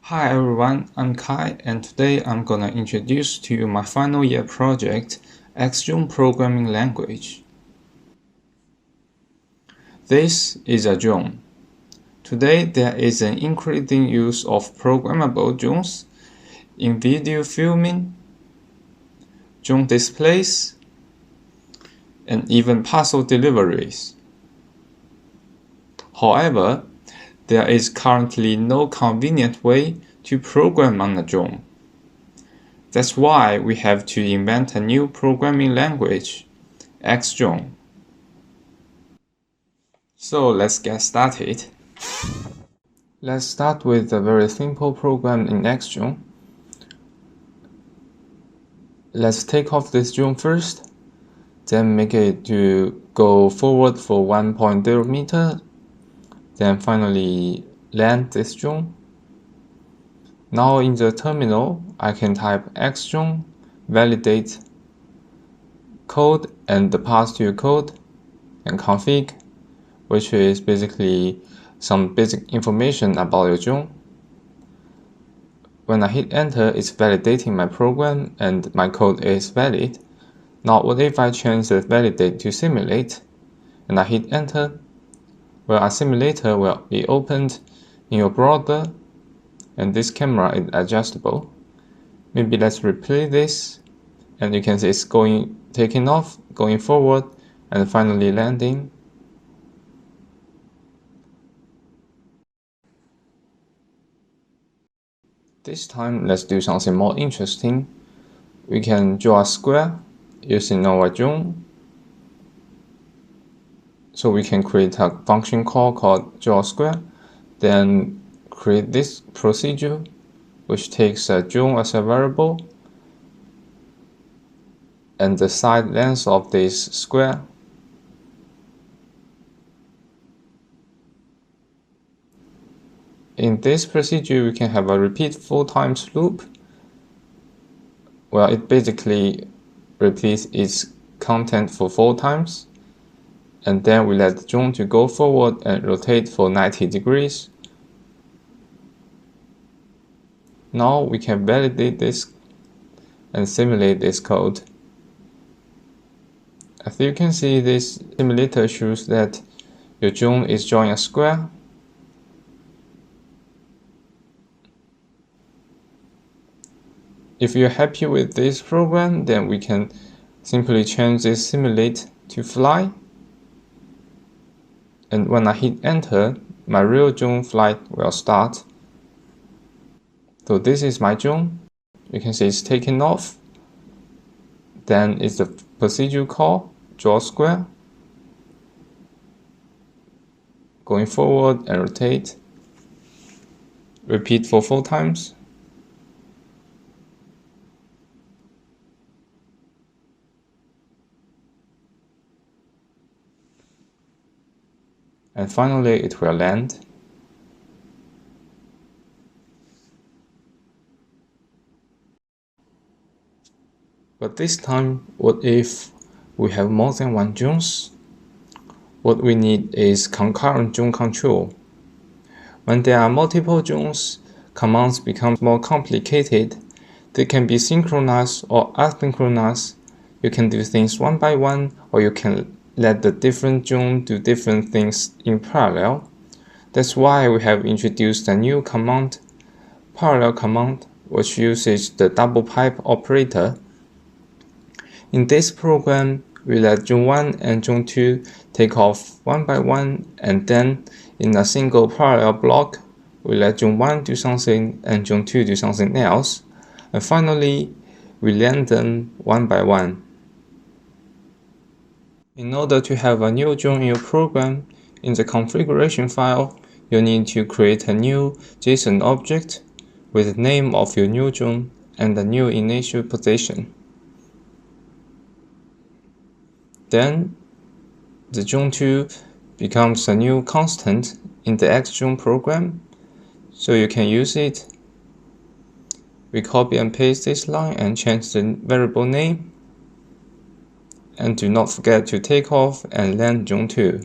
Hi everyone, I'm Kai, and today I'm gonna introduce to you my final year project, xDrone programming language. This is a drone. Today there is an increasing use of programmable drones in video filming, drone displays, and even parcel deliveries. However, there is currently no convenient way to program on a drone. That's why we have to invent a new programming language, xDrone. So let's get started. Let's start with a very simple program in xDrone. Let's take off this drone first, then make it to go forward for 1.0 meter, then finally land this drone. Now in the terminal, I can type xDrone, validate code and pass to code, and config, which is basically some basic information about your drone. When I hit enter, it's validating my program and my code is valid. Now what if I change the validate to simulate and I hit enter? Well, a simulator will be opened in your browser and this camera is adjustable. Maybe let's replay this and you can see it's taking off, going forward and finally landing. This time let's do something more interesting. We can draw a square using our drone. So we can create a function call called draw square, then create this procedure which takes a drone as a variable and the side length of this square. In this procedure we can have a repeat 4 times loop. Well, it basically repeats its content for 4 times. And then we let the drone to go forward and rotate for 90 degrees. Now we can validate this and simulate this code. As you can see, this simulator shows that your drone is drawing a square. If you're happy with this program, then we can simply change this simulate to fly. And when I hit enter, my real drone flight will start. So this is my drone. You can see it's taking off. Then it's the procedure call, draw square. Going forward and rotate. Repeat for 4 times. And finally it will land. But this time, what if we have more than one drones? What we need is concurrent drone control. When there are multiple drones, commands become more complicated. They can be synchronous or asynchronous. You can do things one by one, or you can let the different drone do different things in parallel. That's why we have introduced a new command, parallel command, which uses the double pipe operator. In this program, we let drone 1 and drone 2 take off one by one, and then in a single parallel block, we let drone 1 do something and drone 2 do something else, and finally, we land them one by one. In order to have a new drone in your program, in the configuration file, you need to create a new JSON object with the name of your new drone and the new initial position. Then the drone 2 becomes a new constant in the xDrone program, so you can use it. We copy and paste this line and change the variable name. And do not forget to take off and land drone 2.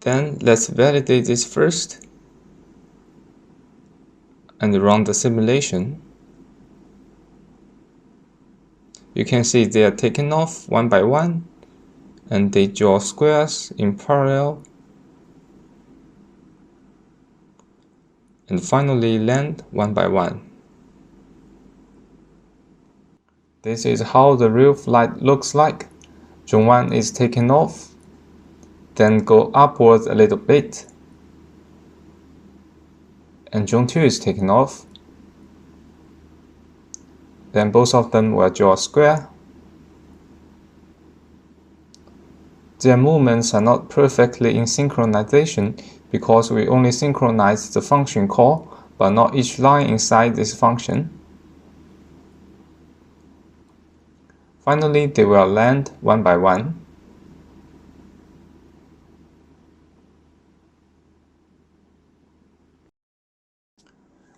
Then let's validate this first and run the simulation. You can see they are taken off one by one and they draw squares in parallel and finally land one by one. This is how the real flight looks like. Drone 1 is taken off, then go upwards a little bit, and Drone 2 is taken off. Then both of them will draw a square. Their movements are not perfectly in synchronization because we only synchronize the function call, but not each line inside this function. Finally, they will land one by one.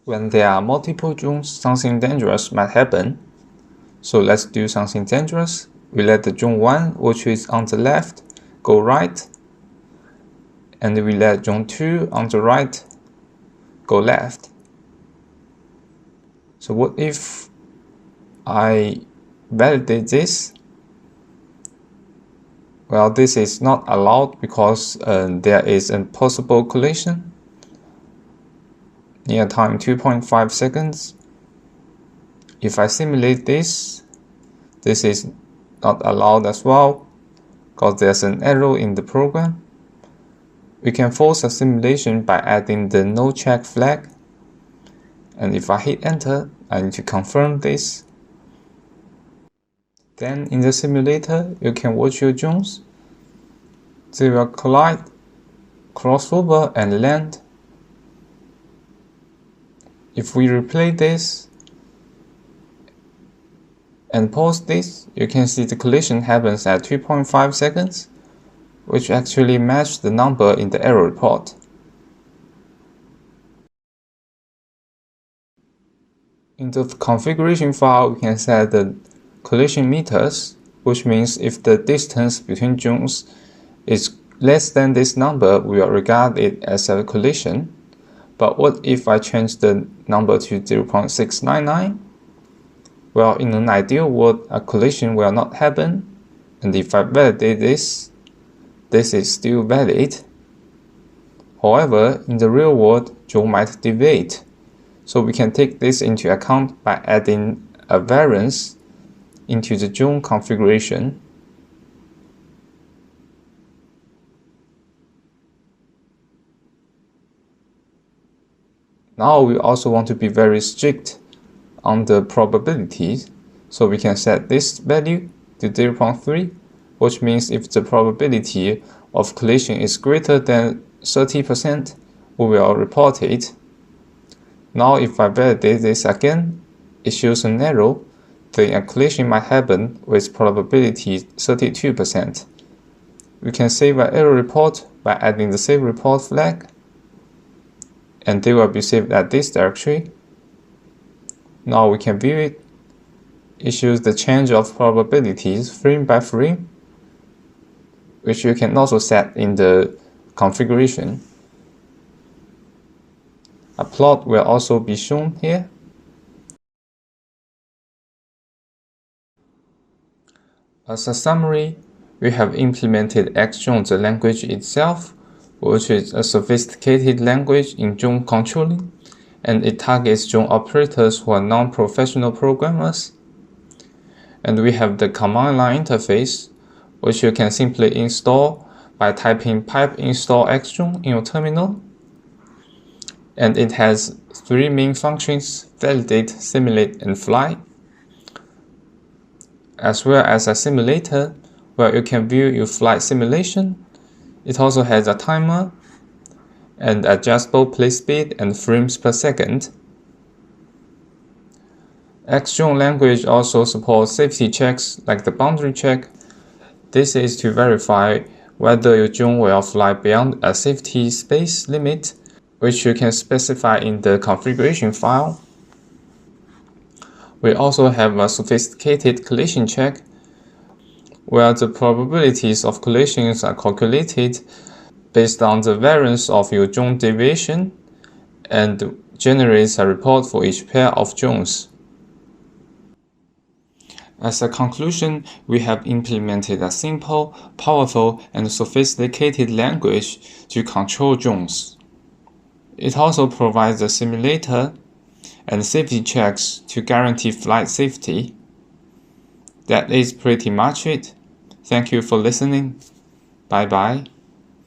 When there are multiple drones, something dangerous might happen. So let's do something dangerous. We let the drone 1, which is on the left, go right, and we let drone 2 on the right go left. So what if I validate this? Well, this is not allowed because there is a possible collision near time 2.5 seconds. If I simulate this, this is not allowed as well because there's an error in the program. We can force a simulation by adding the no check flag, and if I hit enter, I need to confirm this. Then in the simulator, you can watch your drones. They will collide, cross over and land. If we replay this and pause this, you can see the collision happens at 2.5 seconds, which actually matched the number in the error report. In the configuration file, we can set the collision meters, which means if the distance between drones is less than this number, we will regard it as a collision. But what if I change the number to 0.699? Well, in an ideal world, a collision will not happen, and if I validate this, this is still valid. However, in the real world, drone might deviate, so we can take this into account by adding a variance into the drone configuration. Now we also want to be very strict on the probabilities, so we can set this value to 0.3, which means if the probability of collision is greater than 30%, we will report it. Now if I validate this again, it shows an error, then a collision might happen with probability 32%. We can save an error report by adding the save report flag, and they will be saved at this directory. Now we can view it. It shows the change of probabilities frame by frame, which you can also set in the configuration. A plot will also be shown here. As a summary, we have implemented xDrone, the language itself, which is a sophisticated language in drone controlling, and it targets drone operators who are non-professional programmers. And we have the command line interface, which you can simply install by typing pipe install xDrone in your terminal. And it has three main functions: validate, simulate, and fly, as well as a simulator where you can view your flight simulation. It also has a timer and adjustable play speed and frames per second. xDrone language also supports safety checks like the boundary check. This is to verify whether your drone will fly beyond a safety space limit, which you can specify in the configuration file. We also have a sophisticated collision check, where the probabilities of collisions are calculated based on the variance of your drone deviation and generates a report for each pair of drones. As a conclusion, we have implemented a simple, powerful, and sophisticated language to control drones. It also provides a simulator and safety checks to guarantee flight safety. That is pretty much it. Thank you for listening. Bye bye.